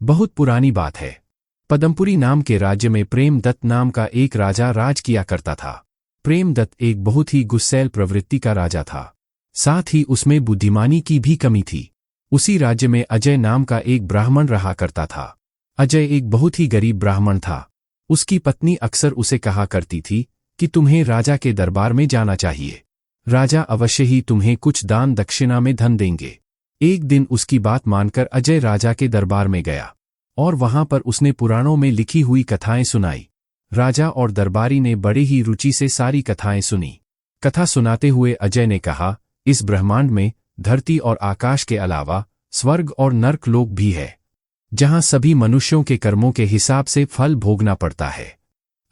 बहुत पुरानी बात है। पदमपुरी नाम के राज्य में प्रेमदत्त नाम का एक राजा राज किया करता था। प्रेमदत्त एक बहुत ही गुस्सैल प्रवृत्ति का राजा था, साथ ही उसमें बुद्धिमानी की भी कमी थी। उसी राज्य में अजय नाम का एक ब्राह्मण रहा करता था। अजय एक बहुत ही गरीब ब्राह्मण था। उसकी पत्नी अक्सर उसे कहा करती थी कि तुम्हें राजा के दरबार में जाना चाहिए, राजा अवश्य ही तुम्हें कुछ दान दक्षिणा में धन देंगे। एक दिन उसकी बात मानकर अजय राजा के दरबार में गया और वहां पर उसने पुराणों में लिखी हुई कथाएं सुनाई। राजा और दरबारी ने बड़े ही रुचि से सारी कथाएं सुनी। कथा सुनाते हुए अजय ने कहा, इस ब्रह्मांड में धरती और आकाश के अलावा स्वर्ग और नर्क लोक भी है, जहां सभी मनुष्यों के कर्मों के हिसाब से फल भोगना पड़ता है।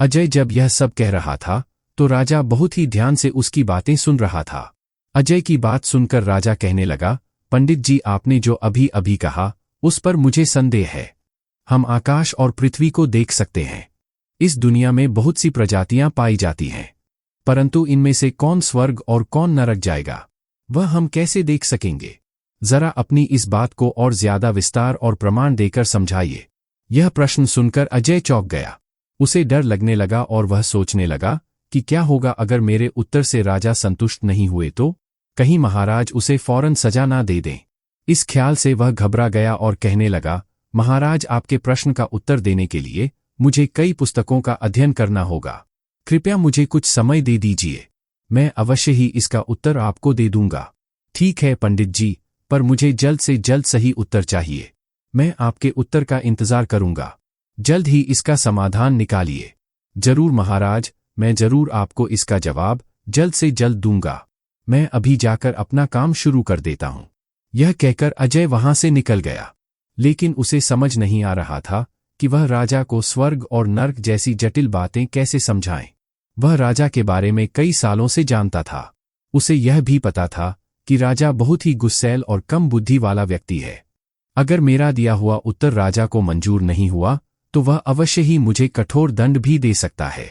अजय जब यह सब कह रहा था तो राजा बहुत ही ध्यान से उसकी बातें सुन रहा था। अजय की बात सुनकर राजा कहने लगा, पंडित जी, आपने जो अभी अभी कहा उस पर मुझे संदेह है। हम आकाश और पृथ्वी को देख सकते हैं। इस दुनिया में बहुत सी प्रजातियां पाई जाती हैं, परंतु इनमें से कौन स्वर्ग और कौन नरक जाएगा, वह हम कैसे देख सकेंगे? जरा अपनी इस बात को और ज्यादा विस्तार और प्रमाण देकर समझाइए। यह प्रश्न सुनकर अजय चौंक गया। उसे डर लगने लगा और वह सोचने लगा कि क्या होगा अगर मेरे उत्तर से राजा संतुष्ट नहीं हुए तो? कहीं महाराज उसे फौरन सजा ना दे दें। इस ख्याल से वह घबरा गया और कहने लगा, महाराज, आपके प्रश्न का उत्तर देने के लिए मुझे कई पुस्तकों का अध्ययन करना होगा। कृपया मुझे कुछ समय दे दीजिए, मैं अवश्य ही इसका उत्तर आपको दे दूंगा। ठीक है पंडित जी, पर मुझे जल्द से जल्द सही उत्तर चाहिए। मैं आपके उत्तर का इंतजार करूंगा। जल्द ही इसका समाधान निकालिए। जरूर महाराज, मैं जरूर आपको इसका जवाब जल्द से जल्द दूंगा। मैं अभी जाकर अपना काम शुरू कर देता हूं। यह कहकर अजय वहां से निकल गया। लेकिन उसे समझ नहीं आ रहा था कि वह राजा को स्वर्ग और नर्क जैसी जटिल बातें कैसे समझाएं। वह राजा के बारे में कई सालों से जानता था। उसे यह भी पता था कि राजा बहुत ही गुस्सैल और कम बुद्धि वाला व्यक्ति है। अगर मेरा दिया हुआ उत्तर राजा को मंजूर नहीं हुआ तो वह अवश्य ही मुझे कठोर दंड भी दे सकता है।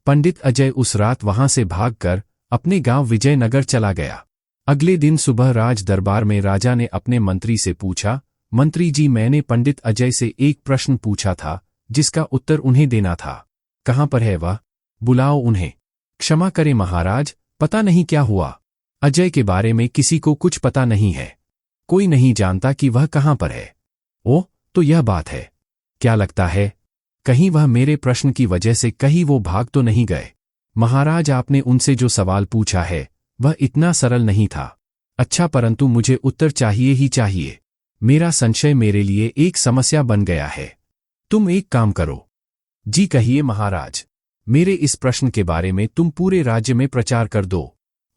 पंडित अजय उस रात वहां से भागकर अपने गांव विजयनगर चला गया। अगले दिन सुबह राज दरबार में राजा ने अपने मंत्री से पूछा, मंत्री जी, मैंने पंडित अजय से एक प्रश्न पूछा था जिसका उत्तर उन्हें देना था। कहां पर है वह? बुलाओ उन्हें। क्षमा करें महाराज, पता नहीं क्या हुआ। अजय के बारे में किसी को कुछ पता नहीं है। कोई नहीं जानता कि वह कहां पर है। ओह, तो यह बात है। क्या लगता है कहीं वह मेरे प्रश्न की वजह से कहीं वो भाग तो नहीं गए? महाराज, आपने उनसे जो सवाल पूछा है वह इतना सरल नहीं था। अच्छा, परंतु मुझे उत्तर चाहिए ही चाहिए। मेरा संशय मेरे लिए एक समस्या बन गया है। तुम एक काम करो। जी कहिए महाराज। मेरे इस प्रश्न के बारे में तुम पूरे राज्य में प्रचार कर दो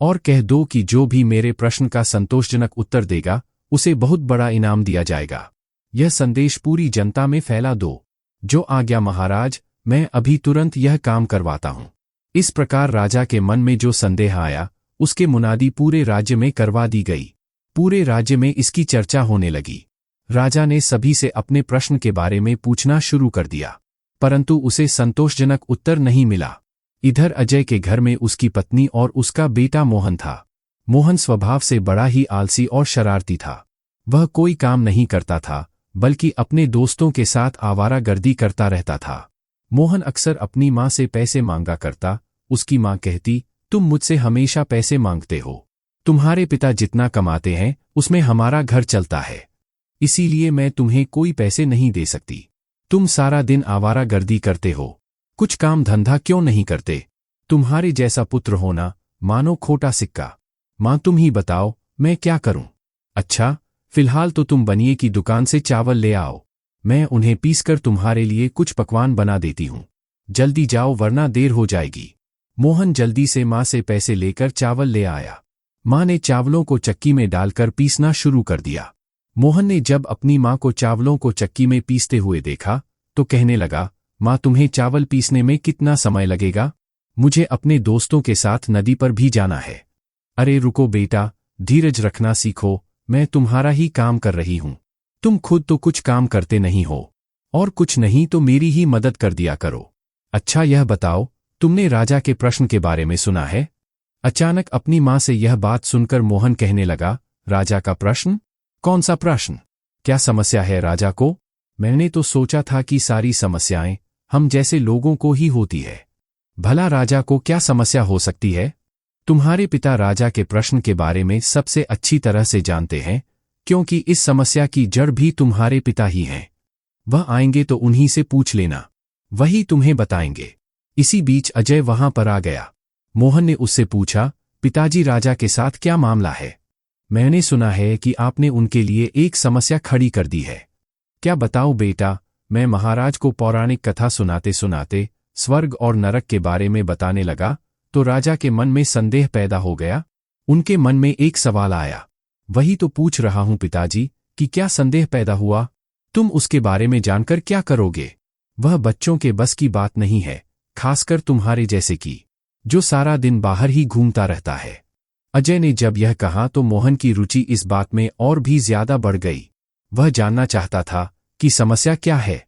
और कह दो कि जो भी मेरे प्रश्न का संतोषजनक उत्तर देगा उसे बहुत बड़ा इनाम दिया जाएगा। यह संदेश पूरी जनता में फैला दो। जो आज्ञा महाराज, मैं अभी तुरंत यह काम करवाता हूं। इस प्रकार राजा के मन में जो संदेह आया उसके मुनादी पूरे राज्य में करवा दी गई। पूरे राज्य में इसकी चर्चा होने लगी। राजा ने सभी से अपने प्रश्न के बारे में पूछना शुरू कर दिया, परंतु उसे संतोषजनक उत्तर नहीं मिला। इधर अजय के घर में उसकी पत्नी और उसका बेटा मोहन था। मोहन स्वभाव से बड़ा ही आलसी और शरारती था। वह कोई काम नहीं करता था बल्कि अपने दोस्तों के साथ आवारागर्दी करता रहता था। मोहन अक्सर अपनी माँ से पैसे मांगा करता। उसकी माँ कहती, तुम मुझसे हमेशा पैसे मांगते हो। तुम्हारे पिता जितना कमाते हैं उसमें हमारा घर चलता है, इसीलिए मैं तुम्हें कोई पैसे नहीं दे सकती। तुम सारा दिन आवारागर्दी करते हो, कुछ काम धंधा क्यों नहीं करते? तुम्हारे जैसा पुत्र होना मानो खोटा सिक्का। माँ, तुम ही बताओ मैं क्या करूं? अच्छा, फिलहाल तो तुम बनिए की दुकान से चावल ले आओ। मैं उन्हें पीसकर तुम्हारे लिए कुछ पकवान बना देती हूं। जल्दी जाओ वरना देर हो जाएगी। मोहन जल्दी से माँ से पैसे लेकर चावल ले आया। माँ ने चावलों को चक्की में डालकर पीसना शुरू कर दिया। मोहन ने जब अपनी माँ को चावलों को चक्की में पीसते हुए देखा तो कहने लगा, माँ, तुम्हें चावल पीसने में कितना समय लगेगा? मुझे अपने दोस्तों के साथ नदी पर भी जाना है। अरे रुको बेटा, धीरज रखना सीखो। मैं तुम्हारा ही काम कर रही हूं। तुम खुद तो कुछ काम करते नहीं हो और कुछ नहीं तो मेरी ही मदद कर दिया करो। अच्छा, यह बताओ, तुमने राजा के प्रश्न के बारे में सुना है? अचानक अपनी माँ से यह बात सुनकर मोहन कहने लगा, राजा का प्रश्न? कौन सा प्रश्न? क्या समस्या है राजा को? मैंने तो सोचा था कि सारी समस्याएं हम जैसे लोगों को ही होती है। भला राजा को क्या समस्या हो सकती है? तुम्हारे पिता राजा के प्रश्न के बारे में सबसे अच्छी तरह से जानते हैं, क्योंकि इस समस्या की जड़ भी तुम्हारे पिता ही हैं। वह आएंगे तो उन्हीं से पूछ लेना, वही तुम्हें बताएंगे। इसी बीच अजय वहां पर आ गया। मोहन ने उससे पूछा, पिताजी राजा के साथ क्या मामला है? मैंने सुना है कि आपने उनके लिए एक समस्या खड़ी कर दी है। क्या बताऊं बेटा? मैं महाराज को पौराणिक कथा सुनाते सुनाते स्वर्ग और नरक के बारे में बताने लगा तो राजा के मन में संदेह पैदा हो गया। उनके मन में एक सवाल आया। वही तो पूछ रहा हूं पिताजी कि क्या संदेह पैदा हुआ? तुम उसके बारे में जानकर क्या करोगे? वह बच्चों के बस की बात नहीं है, खासकर तुम्हारे जैसे की, जो सारा दिन बाहर ही घूमता रहता है। अजय ने जब यह कहा तो मोहन की रुचि इस बात में और भी ज्यादा बढ़ गई। वह जानना चाहता था कि समस्या क्या है।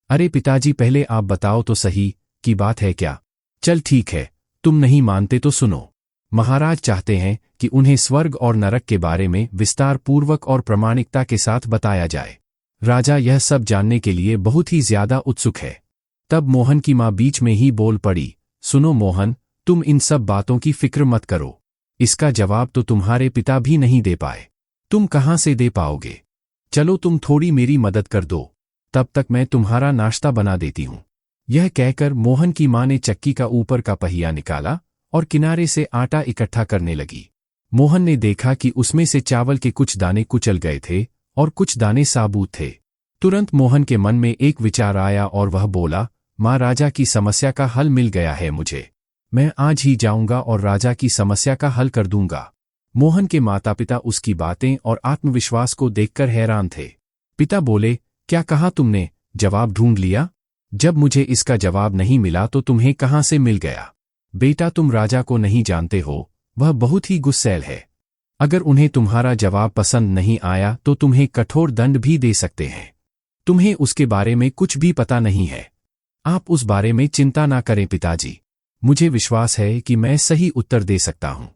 अरे पिताजी, पहले आप बताओ तो सही कि बात है क्या? चल ठीक है, तुम नहीं मानते तो सुनो। महाराज चाहते हैं कि उन्हें स्वर्ग और नरक के बारे में विस्तार पूर्वक और प्रामाणिकता के साथ बताया जाए। राजा यह सब जानने के लिए बहुत ही ज्यादा उत्सुक है। तब मोहन की मां बीच में ही बोल पड़ी, सुनो मोहन, तुम इन सब बातों की फिक्र मत करो। इसका जवाब तो तुम्हारे पिता भी नहीं दे पाए, तुम कहां से दे पाओगे? चलो तुम थोड़ी मेरी मदद कर दो, तब तक मैं तुम्हारा नाश्ता बना देती हूं। यह कहकर मोहन की मां ने चक्की का ऊपर का पहिया निकाला और किनारे से आटा इकट्ठा करने लगी। मोहन ने देखा कि उसमें से चावल के कुछ दाने कुचल गए थे और कुछ दाने साबुत थे। तुरंत मोहन के मन में एक विचार आया और वह बोला, मां, राजा की समस्या का हल मिल गया है मुझे। मैं आज ही जाऊंगा और राजा की समस्या का हल कर दूंगा। मोहन के माता पिता उसकी बातें और आत्मविश्वास को देखकर हैरान थे। पिता बोले, क्या कहा तुमने? जवाब ढूंढ लिया? जब मुझे इसका जवाब नहीं मिला तो तुम्हें कहां से मिल गया? बेटा, तुम राजा को नहीं जानते हो, वह बहुत ही गुस्सैल है। अगर उन्हें तुम्हारा जवाब पसंद नहीं आया तो तुम्हें कठोर दंड भी दे सकते हैं। तुम्हें उसके बारे में कुछ भी पता नहीं है। आप उस बारे में चिंता ना करें पिताजी, मुझे विश्वास है कि मैं सही उत्तर दे सकता हूं।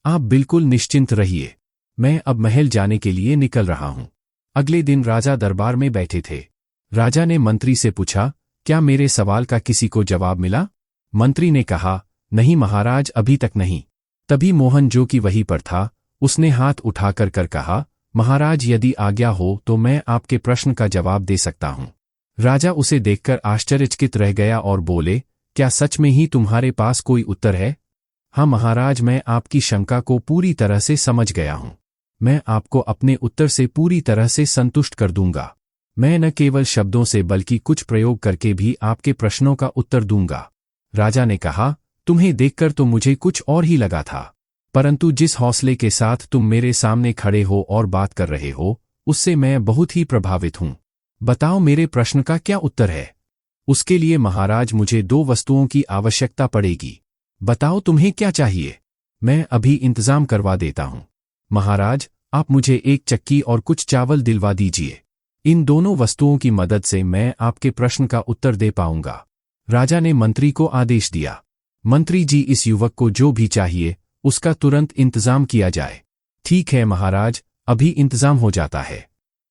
आप बिल्कुल निश्चिंत रहिए, मैं अब महल जाने के लिए निकल रहा हूं। अगले दिन राजा दरबार में बैठे थे। राजा ने मंत्री से पूछा, क्या मेरे सवाल का किसी को जवाब मिला? मंत्री ने कहा, नहीं महाराज, अभी तक नहीं। तभी मोहन, जो कि वहीं पर था, उसने हाथ उठाकर कहा, महाराज, यदि आज्ञा हो तो मैं आपके प्रश्न का जवाब दे सकता हूं। राजा उसे देखकर आश्चर्यचकित रह गया और बोले, क्या सच में ही तुम्हारे पास कोई उत्तर है? हाँ महाराज, मैं आपकी शंका को पूरी तरह से समझ गया हूं। मैं आपको अपने उत्तर से पूरी तरह से संतुष्ट कर दूंगा। मैं न केवल शब्दों से बल्कि कुछ प्रयोग करके भी आपके प्रश्नों का उत्तर दूंगा। राजा ने कहा, तुम्हें देखकर तो मुझे कुछ और ही लगा था, परंतु जिस हौसले के साथ तुम मेरे सामने खड़े हो और बात कर रहे हो, उससे मैं बहुत ही प्रभावित हूं। बताओ मेरे प्रश्न का क्या उत्तर है? उसके लिए महाराज मुझे 2 वस्तुओं की आवश्यकता पड़ेगी। बताओ तुम्हें क्या चाहिए? मैं अभी इंतजाम करवा देता हूं। महाराज, आप मुझे एक चक्की और कुछ चावल दिलवा दीजिए। इन दोनों वस्तुओं की मदद से मैं आपके प्रश्न का उत्तर दे पाऊंगा। राजा ने मंत्री को आदेश दिया, मंत्री जी, इस युवक को जो भी चाहिए उसका तुरंत इंतजाम किया जाए। ठीक है महाराज, अभी इंतजाम हो जाता है।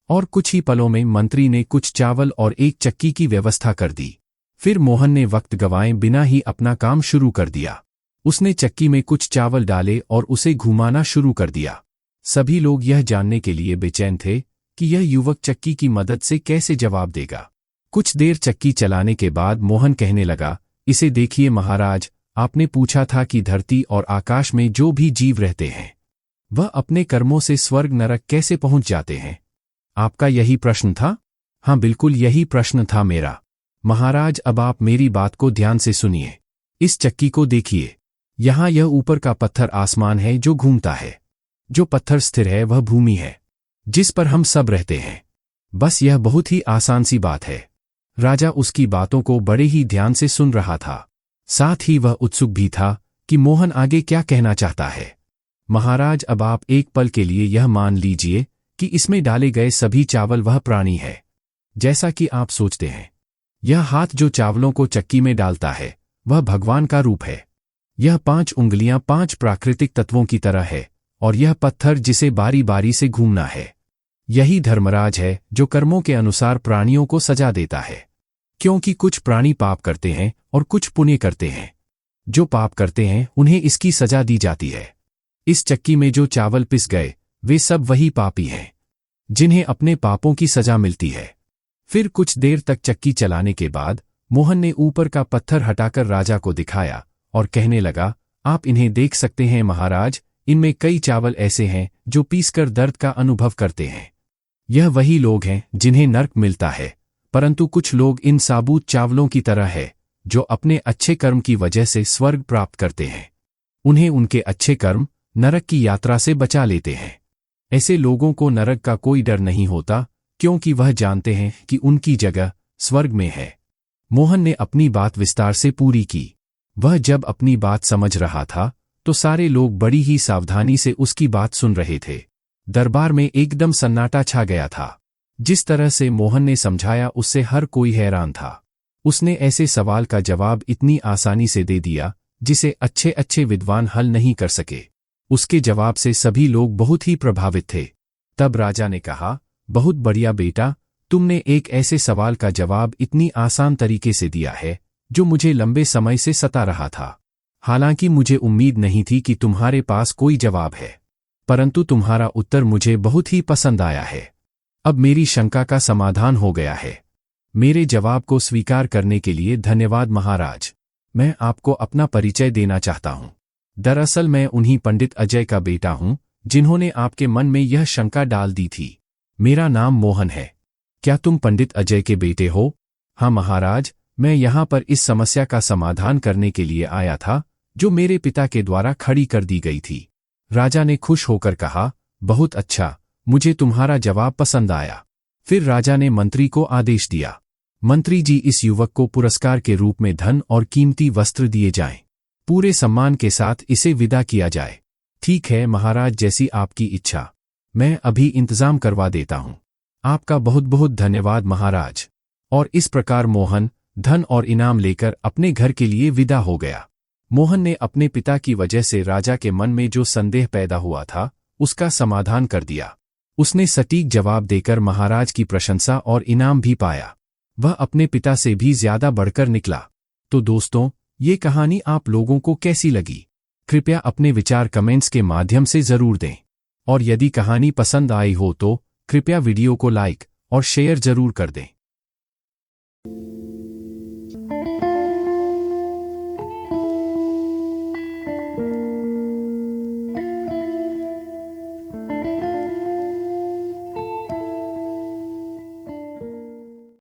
और कुछ ही पलों में मंत्री ने कुछ चावल और एक चक्की की व्यवस्था कर दी। फिर मोहन ने वक्त गंवाए बिना ही अपना काम शुरू कर दिया। उसने चक्की में कुछ चावल डाले और उसे घुमाना शुरू कर दिया। सभी लोग यह जानने के लिए बेचैन थे कि यह युवक चक्की की मदद से कैसे जवाब देगा। कुछ देर चक्की चलाने के बाद मोहन कहने लगा, इसे देखिए महाराज, आपने पूछा था कि धरती और आकाश में जो भी जीव रहते हैं वह अपने कर्मों से स्वर्ग नरक कैसे पहुंच जाते हैं। आपका यही प्रश्न था? हाँ बिल्कुल, यही प्रश्न था मेरा। महाराज, अब आप मेरी बात को ध्यान से सुनिए। इस चक्की को देखिए, यहां यह ऊपर का पत्थर आसमान है जो घूमता है। जो पत्थर स्थिर है वह भूमि है, जिस पर हम सब रहते हैं। बस यह बहुत ही आसान सी बात है। राजा उसकी बातों को बड़े ही ध्यान से सुन रहा था। साथ ही वह उत्सुक भी था कि मोहन आगे क्या कहना चाहता है। महाराज, अब आप एक पल के लिए यह मान लीजिए कि इसमें डाले गए सभी चावल वह प्राणी है जैसा कि आप सोचते हैं। यह हाथ जो चावलों को चक्की में डालता है वह भगवान का रूप है। यह 5 उंगलियां 5 प्राकृतिक तत्वों की तरह है और यह पत्थर जिसे बारी बारी से घूमना है यही धर्मराज है जो कर्मों के अनुसार प्राणियों को सजा देता है, क्योंकि कुछ प्राणी पाप करते हैं और कुछ पुण्य करते हैं। जो पाप करते हैं उन्हें इसकी सजा दी जाती है। इस चक्की में जो चावल पिस गए वे सब वही पापी हैं जिन्हें अपने पापों की सजा मिलती है। फिर कुछ देर तक चक्की चलाने के बाद मोहन ने ऊपर का पत्थर हटाकर राजा को दिखाया और कहने लगा, आप इन्हें देख सकते हैं महाराज, इनमें कई चावल ऐसे हैं जो पीसकर दर्द का अनुभव करते हैं। यह वही लोग हैं जिन्हें नरक मिलता है, परंतु कुछ लोग इन साबुत चावलों की तरह है जो अपने अच्छे कर्म की वजह से स्वर्ग प्राप्त करते हैं। उन्हें उनके अच्छे कर्म नरक की यात्रा से बचा लेते हैं। ऐसे लोगों को नरक का कोई डर नहीं होता, क्योंकि वह जानते हैं कि उनकी जगह स्वर्ग में है। मोहन ने अपनी बात विस्तार से पूरी की। वह जब अपनी बात समझ रहा था तो सारे लोग बड़ी ही सावधानी से उसकी बात सुन रहे थे। दरबार में एकदम सन्नाटा छा गया था। जिस तरह से मोहन ने समझाया उससे हर कोई हैरान था। उसने ऐसे सवाल का जवाब इतनी आसानी से दे दिया जिसे अच्छे अच्छे विद्वान हल नहीं कर सके। उसके जवाब से सभी लोग बहुत ही प्रभावित थे। तब राजा ने कहा, बहुत बढ़िया बेटा, तुमने एक ऐसे सवाल का जवाब इतनी आसान तरीके से दिया है जो मुझे लंबे समय से सता रहा था। हालांकि मुझे उम्मीद नहीं थी कि तुम्हारे पास कोई जवाब है, परंतु तुम्हारा उत्तर मुझे बहुत ही पसंद आया है। अब मेरी शंका का समाधान हो गया है। मेरे जवाब को स्वीकार करने के लिए धन्यवाद महाराज। मैं आपको अपना परिचय देना चाहता हूँ। दरअसल मैं उन्हीं पंडित अजय का बेटा हूँ जिन्होंने आपके मन में यह शंका डाल दी थी। मेरा नाम मोहन है। क्या तुम पंडित अजय के बेटे हो? हाँ महाराज, मैं यहाँ पर इस समस्या का समाधान करने के लिए आया था जो मेरे पिता के द्वारा खड़ी कर दी गई थी। राजा ने खुश होकर कहा, बहुत अच्छा, मुझे तुम्हारा जवाब पसंद आया। फिर राजा ने मंत्री को आदेश दिया, मंत्री जी, इस युवक को पुरस्कार के रूप में धन और कीमती वस्त्र दिए जाएं। पूरे सम्मान के साथ इसे विदा किया जाए। ठीक है महाराज, जैसी आपकी इच्छा। मैं अभी इंतजाम करवा देता हूँ। आपका बहुत बहुत धन्यवाद महाराज। और इस प्रकार मोहन धन और इनाम लेकर अपने घर के लिए विदा हो गया। मोहन ने अपने पिता की वजह से राजा के मन में जो संदेह पैदा हुआ था उसका समाधान कर दिया। उसने सटीक जवाब देकर महाराज की प्रशंसा और इनाम भी पाया। वह अपने पिता से भी ज्यादा बढ़कर निकला। तो दोस्तों, ये कहानी आप लोगों को कैसी लगी? कृपया अपने विचार कमेंट्स के माध्यम से जरूर दें। और यदि कहानी पसंद आई हो तो कृपया वीडियो को लाइक और शेयर जरूर कर दें।